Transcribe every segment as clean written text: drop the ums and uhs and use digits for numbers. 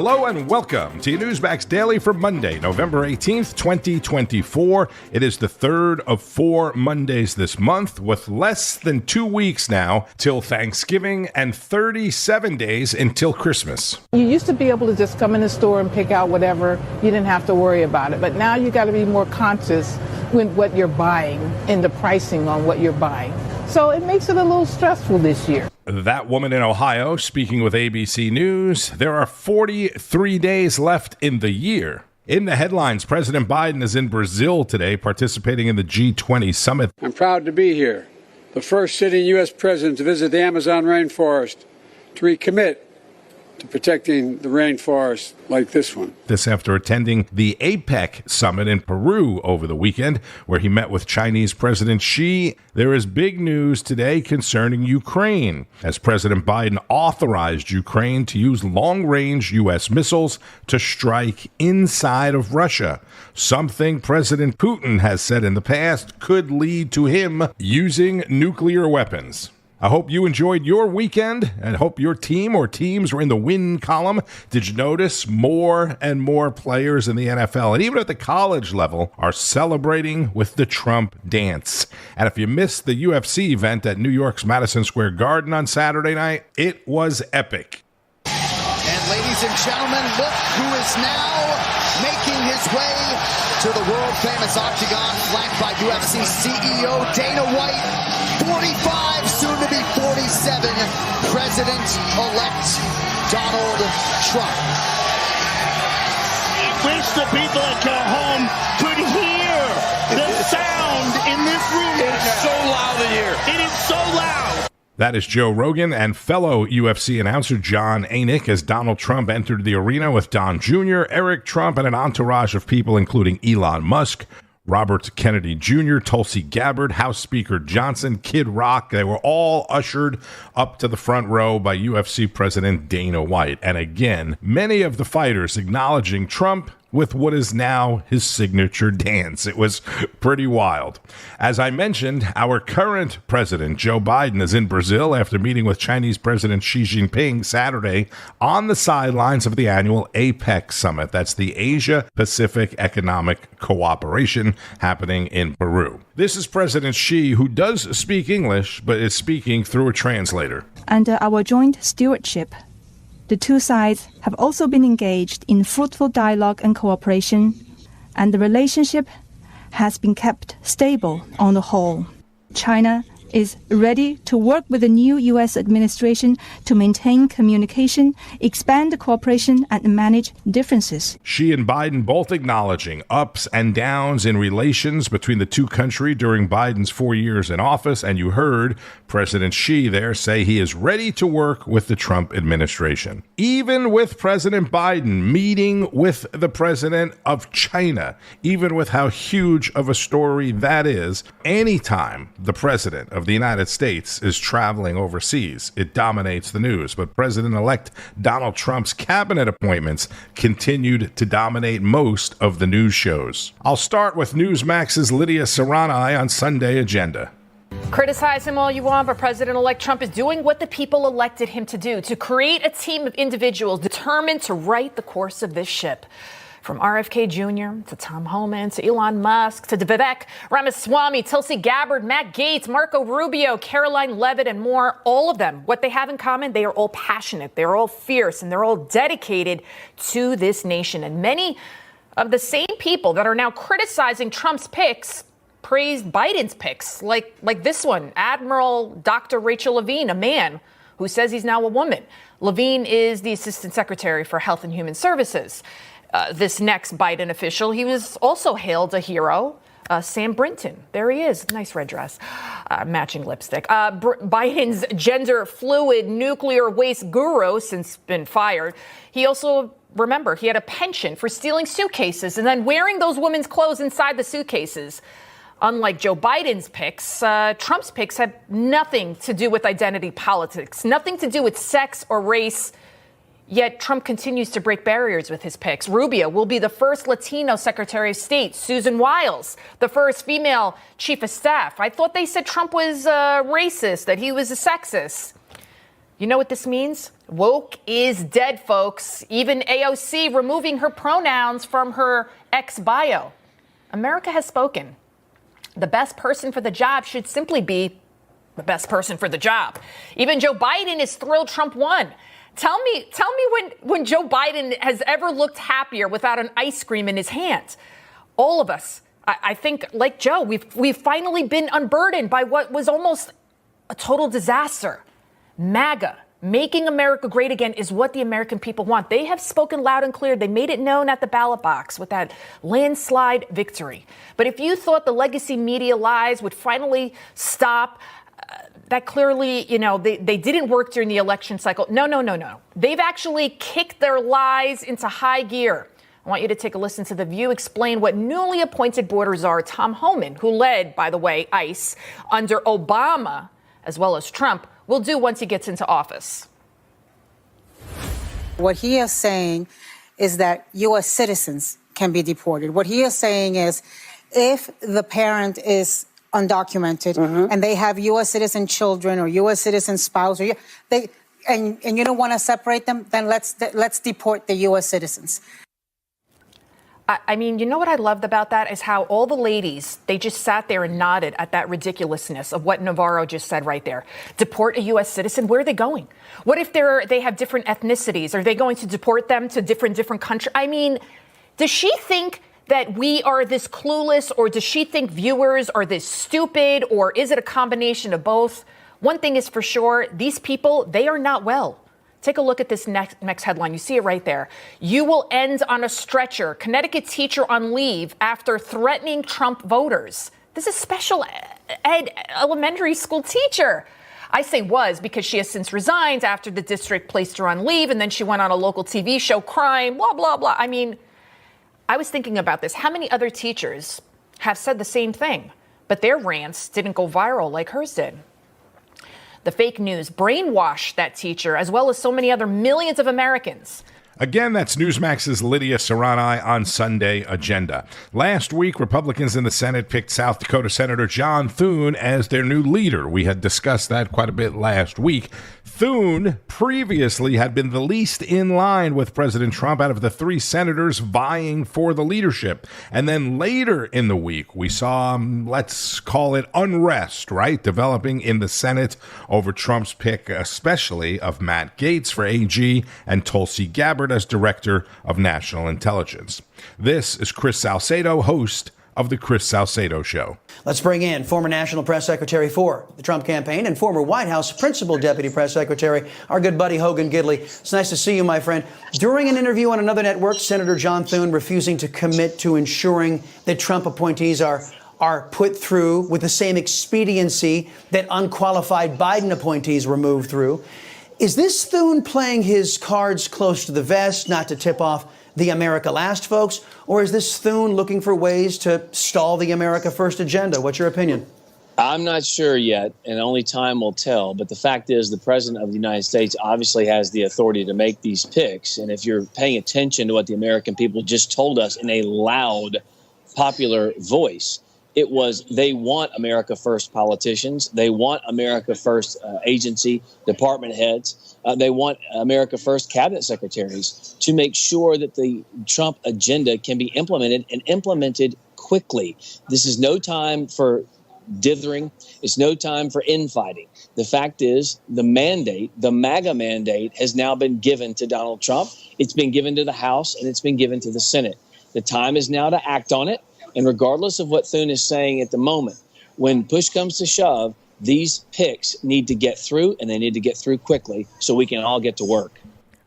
Hello and welcome to your Newsmax Daily for Monday, November 18th, 2024. It is the third of 4 Mondays this month, with less than 2 weeks now till Thanksgiving and 37 days until Christmas. You used to be able to just come in the store and pick out whatever. You didn't have to worry about it. But now you got to be more conscious with what you're buying and the pricing on what you're buying. So it makes it a little stressful this year. That woman in Ohio speaking with ABC News. There are 43 days left in the year. In the headlines, President Biden is in Brazil today participating in the G20 summit. I'm proud to be here, the first sitting U.S. president to visit the Amazon rainforest, to recommit to protecting the rainforest like this one. This after attending the APEC summit in Peru over the weekend, where he met with Chinese President Xi. There is big news today concerning Ukraine, as President Biden authorized Ukraine to use long-range U.S. missiles to strike inside of Russia, something President Putin has said in the past could lead to him using nuclear weapons. I hope you enjoyed your weekend and hope your team or teams were in the win column. Did you notice more and more players in the NFL and even at the college level are celebrating with the Trump dance? And if you missed the UFC event at New York's Madison Square Garden on Saturday night, it was epic. And ladies and gentlemen, look who is now making his way to the world-famous octagon, flanked by UFC CEO Dana White. 45, soon to be 47, President-elect Donald Trump. I wish the people at home could hear the sound in this room. It's so loud in here. It is so loud. That is Joe Rogan and fellow UFC announcer John Anik as Donald Trump entered the arena with Don Jr., Eric Trump, and an entourage of people including Elon Musk, Robert Kennedy Jr., Tulsi Gabbard, House Speaker Johnson, Kid Rock. They were all ushered up to the front row by UFC President Dana White. And again, many of the fighters acknowledging Trump with what is now his signature dance. It was pretty wild. As I mentioned, our current president, Joe Biden, is in Brazil after meeting with Chinese President Xi Jinping Saturday on the sidelines of the annual APEC summit. That's the Asia-Pacific Economic Cooperation happening in Peru. This is President Xi, who does speak English, but is speaking through a translator. Under our joint stewardship, the two sides have also been engaged in fruitful dialogue and cooperation, and the relationship has been kept stable on the whole. China is ready to work with the new U.S. administration to maintain communication, expand the cooperation, and manage differences. Xi and Biden both acknowledging ups and downs in relations between the two countries during Biden's 4 years in office, and you heard President Xi there say he is ready to work with the Trump administration. Even with President Biden meeting with the president of China, even with how huge of a story that is, anytime the president of the United States is traveling overseas, it dominates the news. But President-elect Donald Trump's cabinet appointments continued to dominate most of the news shows. I'll start with Newsmax's Lidia Curanaj on Sunday agenda. Criticize him all you want, but President-elect Trump is doing what the people elected him to do, to create a team of individuals determined to right the course of this ship. From RFK Jr. to Tom Homan to Elon Musk to Vivek Ramaswamy, Tulsi Gabbard, Matt Gaetz, Marco Rubio, Caroline Levitt, and more, all of them, what they have in common, they are all passionate, they're all fierce, and they're all dedicated to this nation. And many of the same people that are now criticizing Trump's picks praised Biden's picks, like this one, Admiral Dr. Rachel Levine, a man who says he's now a woman. Levine is the Assistant Secretary for Health and Human Services. This next Biden official, he was also hailed a hero, Sam Brinton. There he is. Nice red dress. Matching lipstick. Biden's gender fluid nuclear waste guru, since been fired. He also, remember, he had a penchant for stealing suitcases and then wearing those women's clothes inside the suitcases. Unlike Joe Biden's picks, Trump's picks have nothing to do with identity politics, nothing to do with sex or race. Yet Trump continues to break barriers with his picks. Rubio will be the first Latino Secretary of State. Susan Wiles, the first female chief of staff. I thought they said Trump was racist, that he was a sexist. You know what this means? Woke is dead, folks. Even AOC removing her pronouns from her ex bio. America has spoken. The best person for the job should simply be the best person for the job. Even Joe Biden is thrilled Trump won. Tell me when Joe Biden has ever looked happier without an ice cream in his hand. All of us, I think, like Joe, we've finally been unburdened by what was almost a total disaster. MAGA, making America great again, is what the American people want. They have spoken loud and clear. They made it known at the ballot box with that landslide victory. But if you thought the legacy media lies would finally stop, that clearly, they didn't work during the election cycle. No. They've actually kicked their lies into high gear. I want you to take a listen to The View explain what newly appointed border czar Tom Homan, who led, by the way, ICE under Obama as well as Trump, will do once he gets into office. What he is saying is that U.S. citizens can be deported. What he is saying is if the parent is undocumented and they have U.S. citizen children or U.S. citizen spouse, and you don't want to separate them, then let's deport the U.S. citizens. I mean, you know what I loved about that is how all the ladies, they just sat there and nodded at that ridiculousness of what Navarro just said right there. Deport a U.S. citizen? Where are they going? What if they have different ethnicities? Are they going to deport them to different countries? I mean, does she think that we are this clueless, or does she think viewers are this stupid, or is it a combination of both? One thing is for sure, these people, they are not well. Take a look at this next headline. You see it right there. You will end on a stretcher. Connecticut teacher on leave after threatening Trump voters. This is special ed elementary school teacher. I say was because she has since resigned after the district placed her on leave, and then she went on a local TV show crying, blah, blah, blah. I mean, I was thinking about this. How many other teachers have said the same thing, but their rants didn't go viral like hers did? The fake news brainwashed that teacher, as well as so many other millions of Americans. Again, that's Newsmax's Lidia Curanaj on Sunday Agenda. Last week, Republicans in the Senate picked South Dakota Senator John Thune as their new leader. We had discussed that quite a bit last week. Thune previously had been the least in line with President Trump out of the three senators vying for the leadership. And then later in the week, we saw, let's call it unrest, right, developing in the Senate over Trump's pick, especially of Matt Gaetz for AG and Tulsi Gabbard as Director of National Intelligence. This is Chris Salcedo, host of The Chris Salcedo Show. Let's bring in former National Press Secretary for the Trump campaign and former White House Principal Deputy Press Secretary, our good buddy Hogan Gidley. It's nice to see you, my friend. During an interview on another network, Senator John Thune refusing to commit to ensuring that Trump appointees are put through with the same expediency that unqualified Biden appointees were moved through. Is this Thune playing his cards close to the vest, not to tip off the America Last folks? Or is this Thune looking for ways to stall the America First agenda? What's your opinion? I'm not sure yet, and only time will tell. But the fact is, the president of the United States obviously has the authority to make these picks. And if you're paying attention to what the American people just told us in a loud, popular voice, it was they want America First politicians. They want America First agency department heads. They want America First cabinet secretaries to make sure that the Trump agenda can be implemented and implemented quickly. This is no time for dithering. It's no time for infighting. The fact is the mandate, the MAGA mandate, has now been given to Donald Trump. It's been given to the House and it's been given to the Senate. The time is now to act on it. And regardless of what Thune is saying at the moment, when push comes to shove, these picks need to get through, and they need to get through quickly so we can all get to work.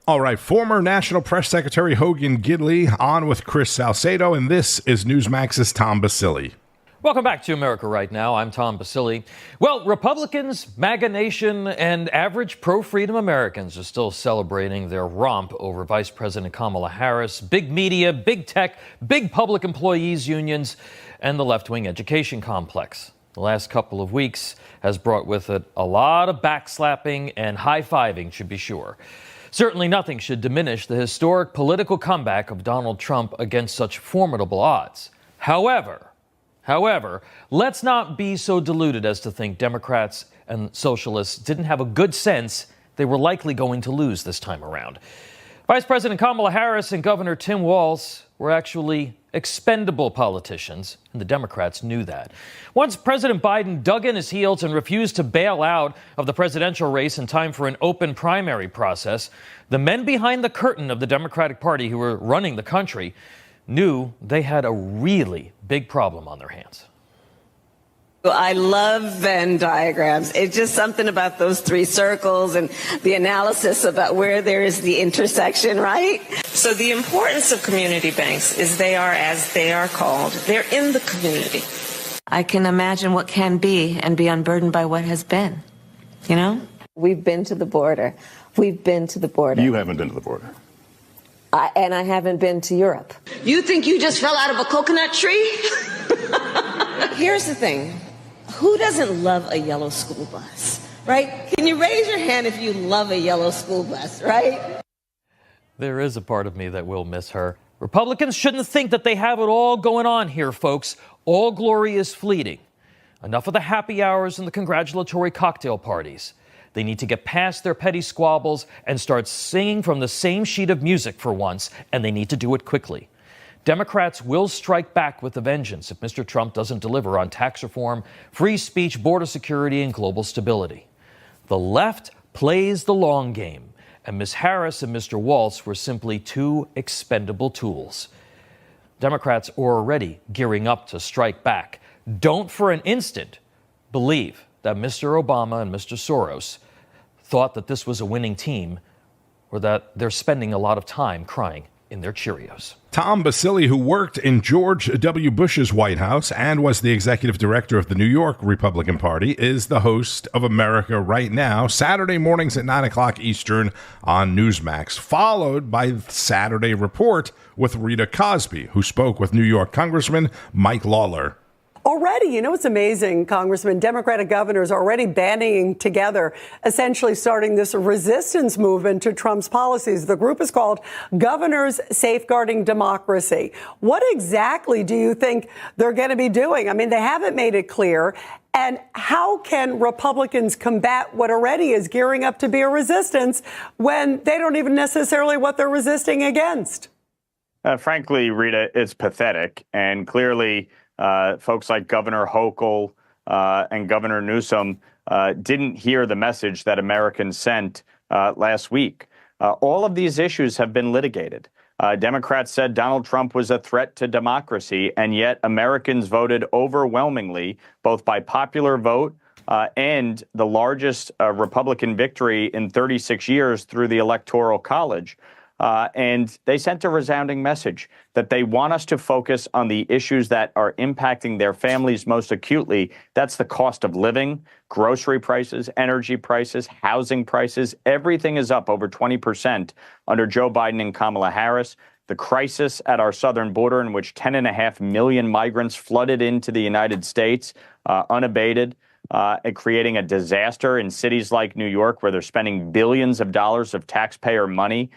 All right, former National Press Secretary Hogan Gidley on with Chris Salcedo, and this is Newsmax's Tom Basile. Welcome back to America Right Now. I'm Tom Basile. Well, Republicans, MAGA Nation, and average pro-freedom Americans are still celebrating their romp over Vice President Kamala Harris, big media, big tech, big public employees unions, and the left-wing education complex. The last couple of weeks has brought with it a lot of backslapping and high-fiving, should be sure. Certainly nothing should diminish the historic political comeback of Donald Trump against such formidable odds. However, let's not be so deluded as to think Democrats and socialists didn't have a good sense they were likely going to lose this time around. Vice President Kamala Harris and Governor Tim Walz were actually expendable politicians, and the Democrats knew that. Once President Biden dug in his heels and refused to bail out of the presidential race in time for an open primary process, the men behind the curtain of the Democratic Party who were running the country knew they had a really big problem on their hands. I love Venn diagrams. It's just something about those three circles and the analysis about where there is the intersection, right? So the importance of community banks is they are, as they are called, they're in the community. I can imagine what can be and be unburdened by what has been, you know? We've been to the border. We've been to the border. You haven't been to the border. And I haven't been to Europe. You think you just fell out of a coconut tree? Here's the thing. Who doesn't love a yellow school bus, right? Can you raise your hand if you love a yellow school bus, right? There is a part of me that will miss her. Republicans shouldn't think that they have it all going on here, folks. All glory is fleeting. Enough of the happy hours and the congratulatory cocktail parties. They need to get past their petty squabbles and start singing from the same sheet of music for once, and they need to do it quickly. Democrats will strike back with a vengeance if Mr. Trump doesn't deliver on tax reform, free speech, border security, and global stability. The left plays the long game, and Ms. Harris and Mr. Walz were simply two expendable tools. Democrats are already gearing up to strike back. Don't for an instant believe that Mr. Obama and Mr. Soros thought that this was a winning team or that they're spending a lot of time crying in their Cheerios. Tom Basile, who worked in George W. Bush's White House and was the executive director of the New York Republican Party, is the host of America Right Now, Saturday mornings at 9 o'clock Eastern on Newsmax, followed by Saturday Report with Rita Cosby, who spoke with New York Congressman Mike Lawler. Already, you know, it's amazing, Congressman, Democratic governors are already banding together, essentially starting this resistance movement to Trump's policies. The group is called Governors Safeguarding Democracy. What exactly do you think they're going to be doing? I mean, they haven't made it clear. And how can Republicans combat what already is gearing up to be a resistance when they don't even necessarily what they're resisting against? Frankly, Rita, it's pathetic. And clearly, folks like Governor Hochul and Governor Newsom didn't hear the message that Americans sent last week. All of these issues have been litigated. Democrats said Donald Trump was a threat to democracy, and yet Americans voted overwhelmingly, both by popular vote and the largest Republican victory in 36 years through the Electoral College. And they sent a resounding message that they want us to focus on the issues that are impacting their families most acutely. That's the cost of living, grocery prices, energy prices, housing prices. Everything is up over 20% under Joe Biden and Kamala Harris. The crisis at our southern border, in which 10.5 million migrants flooded into the United States unabated, and creating a disaster in cities like New York, where they're spending billions of dollars of taxpayer money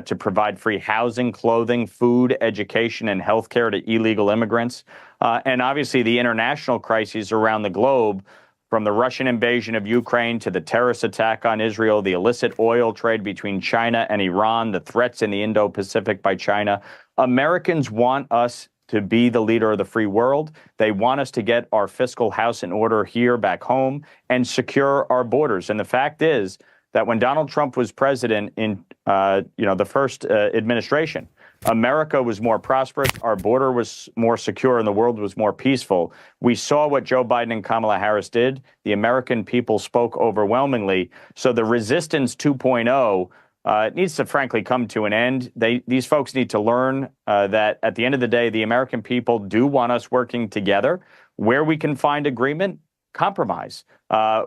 to provide free housing, clothing, food, education, and health care to illegal immigrants. And obviously the international crises around the globe, from the Russian invasion of Ukraine to the terrorist attack on Israel, the illicit oil trade between China and Iran, the threats in the Indo-Pacific by China. Americans want us to be the leader of the free world. They want us to get our fiscal house in order here back home and secure our borders. And the fact is that when Donald Trump was president in the first administration, America was more prosperous, our border was more secure, and the world was more peaceful. We saw what Joe Biden and Kamala Harris did. The American people spoke overwhelmingly. So the resistance 2.0 needs to, frankly, come to an end. These folks need to learn that at the end of the day, the American people do want us working together. Where we can find agreement, compromise.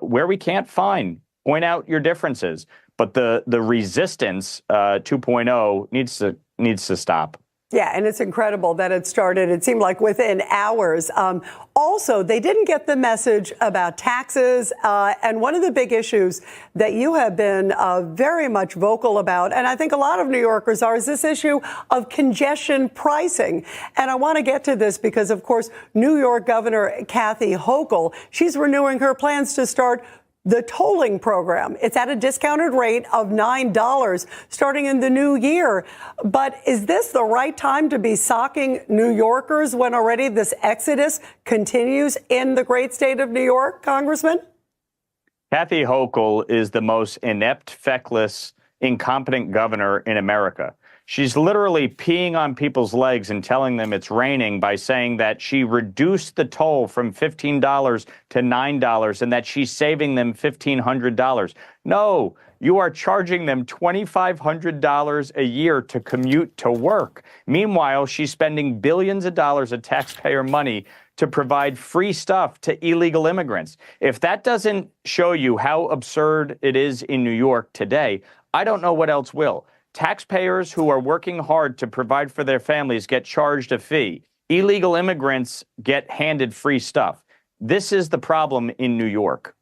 Where we can't find, point out your differences. But the resistance 2.0 needs to stop. Yeah, and it's incredible that it started, it seemed like within hours. Also, they didn't get the message about taxes. And one of the big issues that you have been very much vocal about, and I think a lot of New Yorkers are, is this issue of congestion pricing. And I want to get to this because, of course, New York Governor Kathy Hochul, she's renewing her plans to start the tolling program. It's at a discounted rate of $9 starting in the new year. But is this the right time to be socking New Yorkers when already this exodus continues in the great state of New York, Congressman? Kathy Hochul is the most inept, feckless, incompetent governor in America. She's literally peeing on people's legs and telling them it's raining by saying that she reduced the toll from $15 to $9 and that she's saving them $1,500. No, you are charging them $2,500 a year to commute to work. Meanwhile, she's spending billions of dollars of taxpayer money to provide free stuff to illegal immigrants. If that doesn't show you how absurd it is in New York today, I don't know what else will. Taxpayers who are working hard to provide for their families get charged a fee. Illegal immigrants get handed free stuff. This is the problem in New York.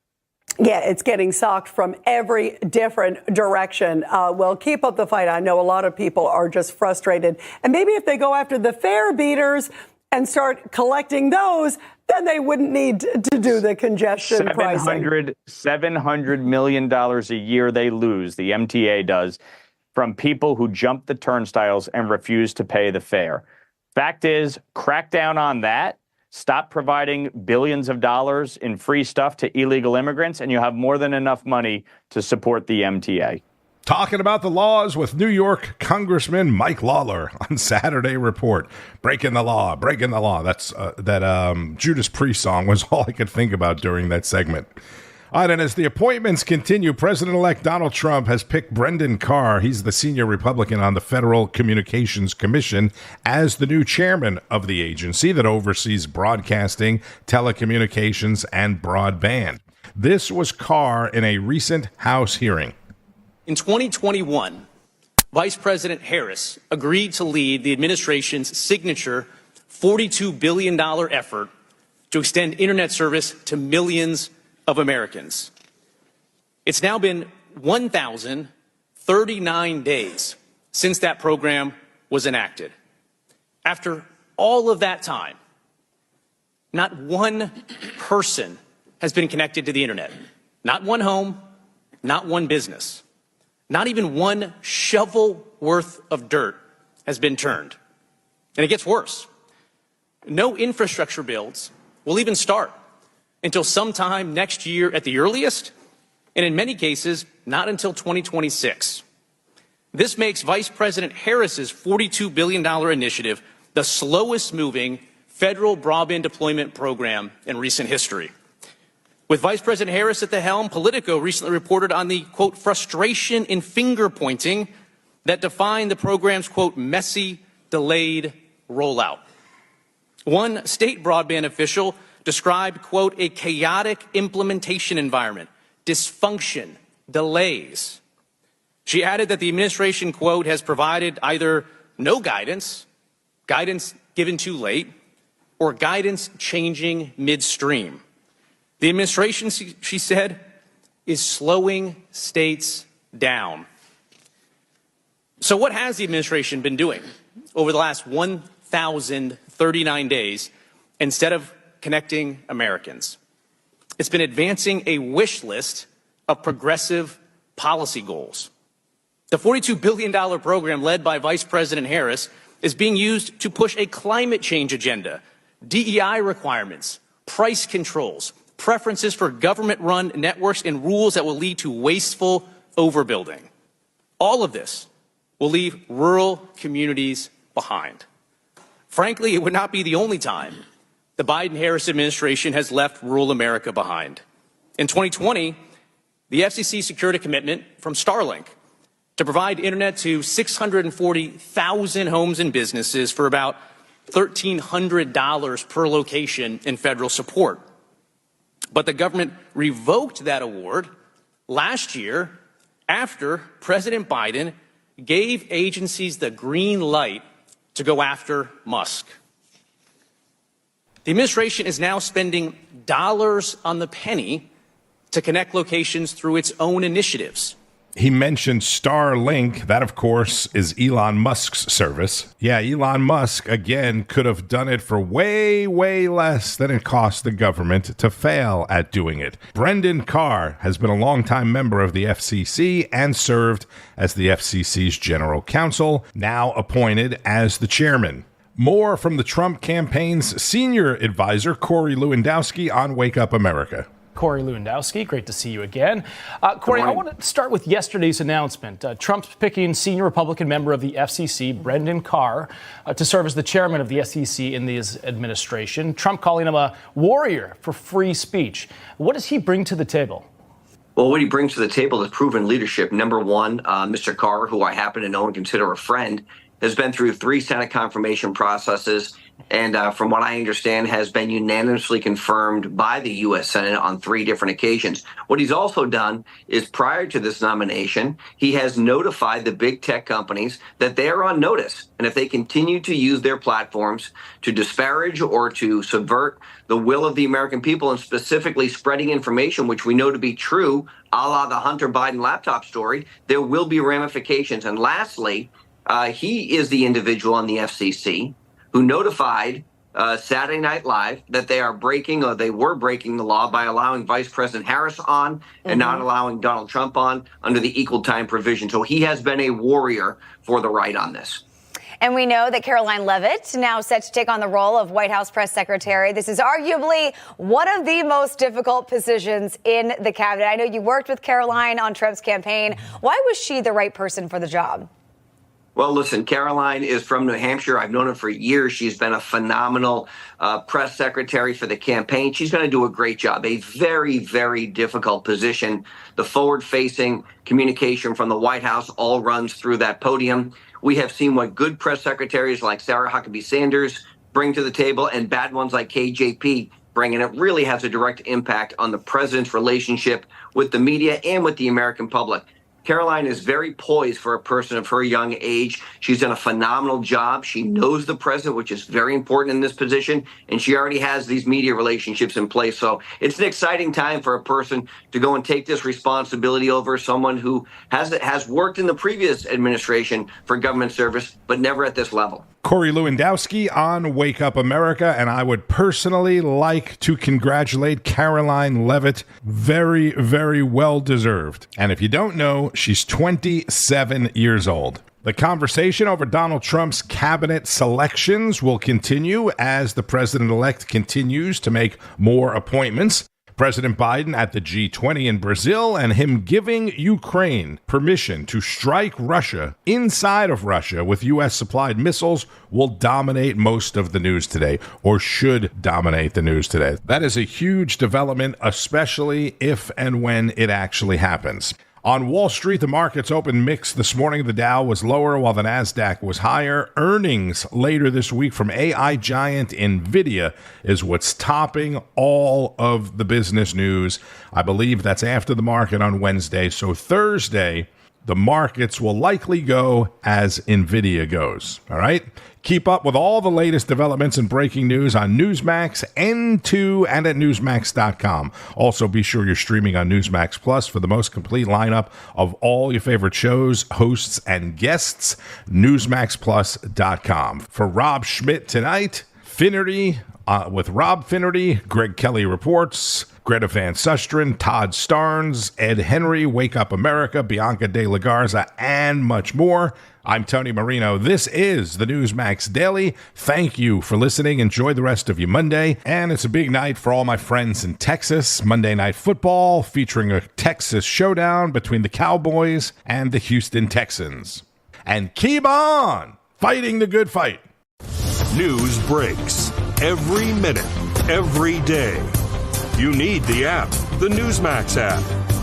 Yeah, it's getting socked from every different direction. Well, keep up the fight. I know a lot of people are just frustrated. And maybe if they go after the fare beaters and start collecting those, then they wouldn't need to do the congestion pricing. $700 million a year they lose, the MTA does, from people who jump the turnstiles and refuse to pay the fare. Fact is, crack down on that. Stop providing billions of dollars in free stuff to illegal immigrants, and you have more than enough money to support the MTA. Talking about the laws with New York Congressman Mike Lawler on Saturday Report. Breaking the law, breaking the law. That's that Judas Priest song was all I could think about during that segment. All right, and as the appointments continue, President-elect Donald Trump has picked Brendan Carr. He's the senior Republican on the Federal Communications Commission as the new chairman of the agency that oversees broadcasting, telecommunications, and broadband. This was Carr in a recent House hearing. In 2021, Vice President Harris agreed to lead the administration's signature $42 billion effort to extend internet service to millions of Americans. It's now been 1,039 days since that program was enacted. After all of that time, not one person has been connected to the internet. Not one home, not one business. Not even one shovel worth of dirt has been turned. And it gets worse. No infrastructure builds will even start until sometime next year at the earliest, and in many cases, not until 2026. This makes Vice President Harris's $42 billion initiative the slowest moving federal broadband deployment program in recent history. With Vice President Harris at the helm, Politico recently reported on the, quote, frustration in finger pointing that defined the program's, quote, messy, delayed rollout. One state broadband official described, quote, a chaotic implementation environment, dysfunction, delays. She added that the administration, quote, has provided either no guidance, guidance given too late, or guidance changing midstream. The administration, she said, is slowing states down. So what has the administration been doing over the last 1,039 days instead of connecting Americans? It's been advancing a wish list of progressive policy goals. The $42 billion program led by Vice President Harris is being used to push a climate change agenda, DEI requirements, price controls, preferences for government-run networks, and rules that will lead to wasteful overbuilding. All of this will leave rural communities behind. Frankly, it would not be the only time the Biden-Harris administration has left rural America behind. In 2020, the FCC secured a commitment from Starlink to provide internet to 640,000 homes and businesses for about $1,300 per location in federal support. But the government revoked that award last year after President Biden gave agencies the green light to go after Musk. The administration is now spending dollars on the penny to connect locations through its own initiatives. He mentioned Starlink. That, of course, is Elon Musk's service. Yeah, Elon Musk, again, could have done it for way, way less than it cost the government to fail at doing it. Brendan Carr has been a longtime member of the FCC and served as the FCC's general counsel, now appointed as the chairman. More from the Trump campaign's senior advisor, Corey Lewandowski, on Wake Up America. Corey Lewandowski, great to see you again. Corey, I want to start with yesterday's announcement. Trump's picking senior Republican member of the FCC, Brendan Carr, to serve as the chairman of the SEC in his administration. Trump calling him a warrior for free speech. What does he bring to the table? Well, what he brings to the table is proven leadership. Number one, Mr. Carr, who I happen to know and consider a friend, has been through 3 Senate confirmation processes and from what I understand has been unanimously confirmed by the U.S. Senate on 3 different occasions. What he's also done is prior to this nomination, he has notified the big tech companies that they are on notice. And if they continue to use their platforms to disparage or to subvert the will of the American people and specifically spreading information, which we know to be true, a la the Hunter Biden laptop story, there will be ramifications. And lastly, he is the individual on the FCC who notified Saturday Night Live that they are breaking or they were breaking the law by allowing Vice President Harris on and not allowing Donald Trump on under the equal time provision. So he has been a warrior for the right on this. And we know that Caroline Leavitt now set to take on the role of White House press secretary. This is arguably one of the most difficult positions in the cabinet. I know you worked with Caroline on Trump's campaign. Why was she the right person for the job? Well, listen, Caroline is from New Hampshire. I've known her for years. She's been a phenomenal press secretary for the campaign. She's going to do a great job. A very, very difficult position. The forward-facing communication from the White House all runs through that podium. We have seen what good press secretaries like Sarah Huckabee Sanders bring to the table and bad ones like KJP bring. And it really has a direct impact on the president's relationship with the media and with the American public. Caroline is very poised for a person of her young age. She's done a phenomenal job. She knows the president, which is very important in this position, and she already has these media relationships in place. So it's an exciting time for a person to go and take this responsibility over, someone who has worked in the previous administration for government service, but never at this level. Corey Lewandowski on Wake Up America, and I would personally like to congratulate Caroline Leavitt. Very, very well deserved. And if you don't know, she's 27 years old. The conversation over Donald Trump's cabinet selections will continue as the president-elect continues to make more appointments. President Biden at the G20 in Brazil and him giving Ukraine permission to strike Russia inside of Russia with U.S.-supplied missiles will dominate most of the news today, or should dominate the news today. That is a huge development, especially if and when it actually happens. On Wall Street, the markets opened mixed this morning. The Dow was lower while the Nasdaq was higher. Earnings later this week from AI giant NVIDIA is what's topping all of the business news. I believe that's after the market on Wednesday. So Thursday, the markets will likely go as NVIDIA goes. All right? Keep up with all the latest developments and breaking news on Newsmax, N2, and at Newsmax.com. Also, be sure you're streaming on Newsmax Plus for the most complete lineup of all your favorite shows, hosts, and guests. Newsmaxplus.com. For Rob Schmidt tonight, Finnerty with Rob Finnerty, Greg Kelly reports, Greta Van Susteren, Todd Starnes, Ed Henry, Wake Up America, Bianca De La Garza, and much more. I'm Tony Marino. This is the Newsmax Daily. Thank you for listening. Enjoy the rest of your Monday. And it's a big night for all my friends in Texas. Monday Night Football featuring a Texas showdown between the Cowboys and the Houston Texans. And keep on fighting the good fight. News breaks every minute, every day. You need the app, the Newsmax app.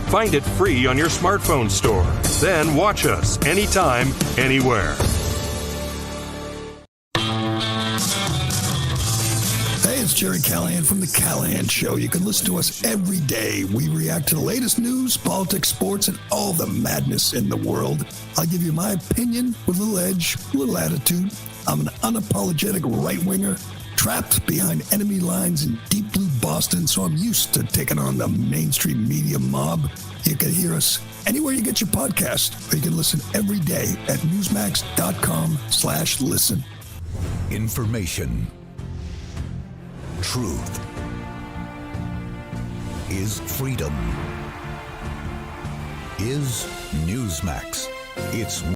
Find it free on your smartphone store. Then watch us anytime, anywhere. Hey, it's Jerry Callahan from The Callahan Show. You can listen to us every day. We react to the latest news, politics, sports, and all the madness in the world. I'll give you my opinion with a little edge, a little attitude. I'm an unapologetic right-winger, trapped behind enemy lines in deep blue Boston, so I'm used to taking on the mainstream media mob. You can hear us anywhere you get your podcast, or you can listen every day at newsmax.com/listen. Information. Truth is freedom. Is Newsmax. It's